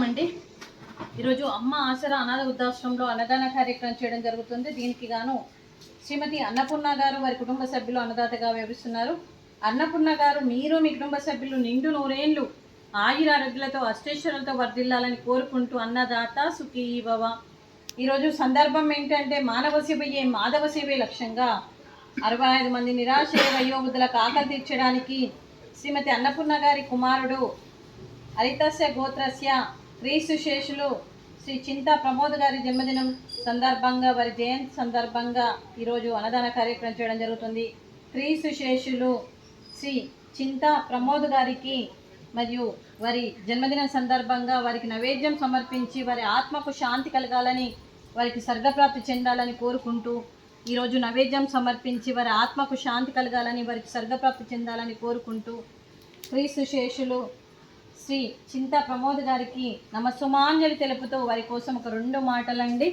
అండి. ఈరోజు అమ్మ ఆసరా అనాథ వృద్ధాశ్రమంలో అన్నదాన కార్యక్రమం చేయడం జరుగుతుంది. దీనికి గాను శ్రీమతి అన్నపూర్ణ గారు వారి కుటుంబ సభ్యులు అన్నదాతగా వ్యవహరిస్తున్నారు. అన్నపూర్ణ గారు మీరు మీ కుటుంబ సభ్యులు నిండు నూరేళ్లు ఆయురారోగ్యాలతో అష్టైశ్వర్యాలతో వర్ధిల్లాలని కోరుకుంటూ అన్నదాత సుఖీ భవ. ఈరోజు సందర్భం ఏంటంటే మానవ సేవయే మాధవ సేవే లక్ష్యంగా 65 మంది నిరాశ వయోవృద్ధులకు ఆకలి తీర్చడానికి శ్రీమతి అన్నపూర్ణ గారి కుమారుడు హరితస్య గోత్రస్య క్రీస్తు శేషులు శ్రీ చింతా ప్రమోద్ గారి జన్మదినం సందర్భంగా వారి జయంతి సందర్భంగా ఈరోజు అన్నదాన కార్యక్రమం చేయడం జరుగుతుంది. క్రీస్తు శేషులు శ్రీ చింతా ప్రమోద్ గారికి మరియు వారి జన్మదినం సందర్భంగా వారికి నైవేద్యం సమర్పించి వారి ఆత్మకు శాంతి కలగాలని వారికి స్వర్గప్రాప్తి చెందాలని కోరుకుంటూ ఈరోజు నైవేద్యం సమర్పించి వారి ఆత్మకు శాంతి కలగాలని వారికి స్వర్గప్రాప్తి చెందాలని కోరుకుంటూ క్రీస్తు శేషులు శ్రీ చింతా ప్రమోద్ గారికి నమస్సుమాంజలి తెలుపుతూ వారి కోసం ఒక 2 మాటలండి.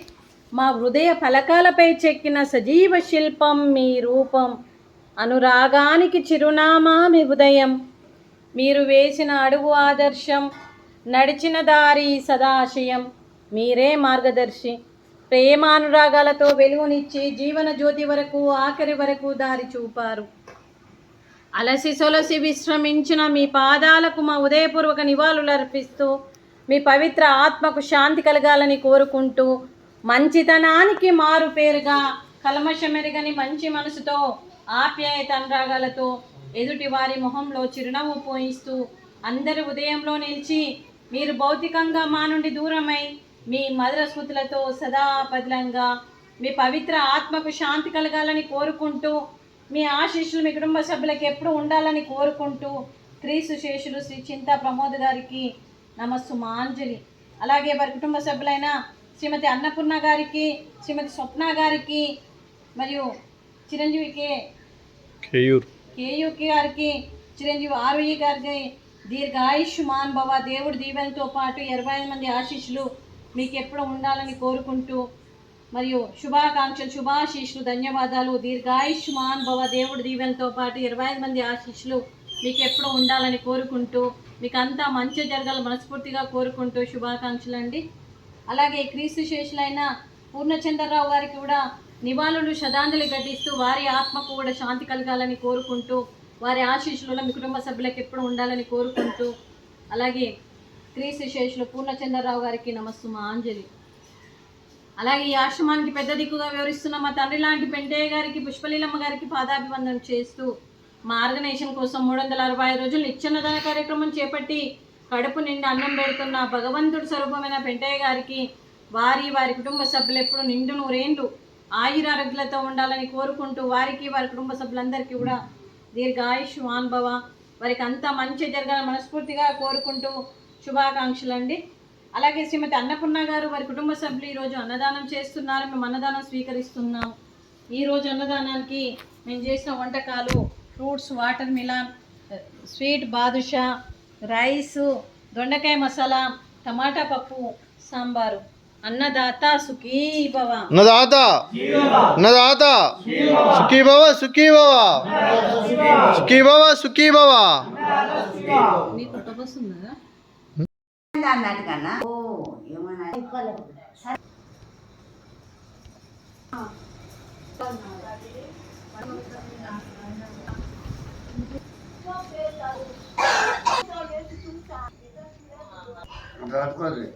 మా హృదయ ఫలకాలపై చెక్కిన సజీవ శిల్పం మీ రూపం, అనురాగానికి చిరునామా మీ ఉదయం, మీరు వేసిన అడుగు ఆదర్శం, నడిచిన దారి సదాశయం, మీరే మార్గదర్శి, ప్రేమానురాగాలతో వెలుగునిచ్చి జీవన జ్యోతి వరకు ఆఖరి వరకు దారి చూపారు. అలసి సొలసి విశ్రమించిన మీ పాదాలకు మా ఉదయపూర్వక నివాళులు అర్పిస్తూ మీ పవిత్ర ఆత్మకు శాంతి కలగాలని కోరుకుంటూ మంచితనానికి మారు పేరుగా కల్మషమెరగని మంచి మనసుతో ఆప్యాయత అనురాగాలతో ఎదుటి వారి మొహంలో చిరునవ్వు పోయిస్తూ అందరి ఉదయంలో నిలిచి మీరు భౌతికంగా మా నుండి దూరమై మీ మధుర స్మృతులతో సదా పదిలంగా మీ పవిత్ర ఆత్మకు శాంతి కలగాలని కోరుకుంటూ మీ ఆశీస్సులు మీ కుటుంబ సభ్యులకు ఎప్పుడు ఉండాలని కోరుకుంటూ క్రీస్తు శేషులు శ్రీ చింతా ప్రమోద్ గారికి నమస్సుమాంజలి. అలాగే వారి కుటుంబ సభ్యులైన శ్రీమతి అన్నపూర్ణ గారికి, శ్రీమతి స్వప్న గారికి మరియు చిరంజీవి కేయూకి గారికి, చిరంజీవి ఆరుయి గారికి దీర్ఘాయుష్మాన్ భవ దేవుడి దీవెనతో పాటు 25 మంది ఆశీస్సులు మీకు ఎప్పుడు ఉండాలని కోరుకుంటూ మరియు శుభాకాంక్షలు శుభాశీస్సులు ధన్యవాదాలు. దీర్ఘాయుష్మాన్ భవ దేవుడి దీవెనతో పాటు 25 మంది ఆశీస్సులు మీకు ఎప్పుడు ఉండాలని కోరుకుంటూ మీకు అంతా మంచి జరగాలి మనస్ఫూర్తిగా కోరుకుంటూ శుభాకాంక్షలు అండి. అలాగే క్రీస్తు శేషులైన పూర్ణచంద్రరావు గారికి కూడా నివాళులు శ్రద్ధాంజలి ఘటిస్తూ వారి ఆత్మకు కూడా శాంతి కలగాలని కోరుకుంటూ వారి ఆశీస్సులలో మీ కుటుంబ సభ్యులకు ఎప్పుడు ఉండాలని కోరుకుంటూ అలాగే క్రీస్తు శేషులు పూర్ణచంద్రరావు గారికి నమస్సుమాంజలి. అలాగే ఈ ఆశ్రమానికి పెద్ద దిక్కుగా వివరిస్తున్న మా తండ్రి లాంటి పెంటయ్య గారికి, పుష్పలీలమ్మ గారికి పాదాభివందనం చేస్తూ మా ఆర్గనైజేషన్ కోసం 365 రోజులు నిత్యన్నదాన కార్యక్రమం చేపట్టి కడుపు నిండా అన్నం పెడుతున్న భగవంతుడి స్వరూపమైన పెంటయ్య గారికి వారి కుటుంబ సభ్యులు ఎప్పుడు నిండు నూరేండ్లు ఆయురారోగ్యాలతో ఉండాలని కోరుకుంటూ వారికి వారి కుటుంబ సభ్యులందరికీ కూడా దీర్ఘాయుష్మాన్ భవ వారికి అంతా మంచి జరగాలని మనస్ఫూర్తిగా కోరుకుంటూ శుభాకాంక్షలు అండి. అలాగే శ్రీమతి అన్నపూర్ణ గారు వారి కుటుంబ సభ్యులు ఈరోజు అన్నదానం చేస్తున్నారు. మేము అన్నదానం స్వీకరిస్తున్నాం. ఈరోజు అన్నదానానికి మేము చేసిన వంటకాలు ఫ్రూట్స్, వాటర్ మిలాన్, స్వీట్ బాదుషా, రైసు, దొండకాయ మసాలా, టమాటా పప్పు, సాంబారు. అన్నదాత సుఖీ భవ. అన్నదాత అన్నదాత సుఖీ భవ సుఖీ భవ సుఖీ భవ సుఖీ భవ. నీకు తపస్సుందా? అన్నట్టుకన్నా ఏమన్నా రాసుకోండి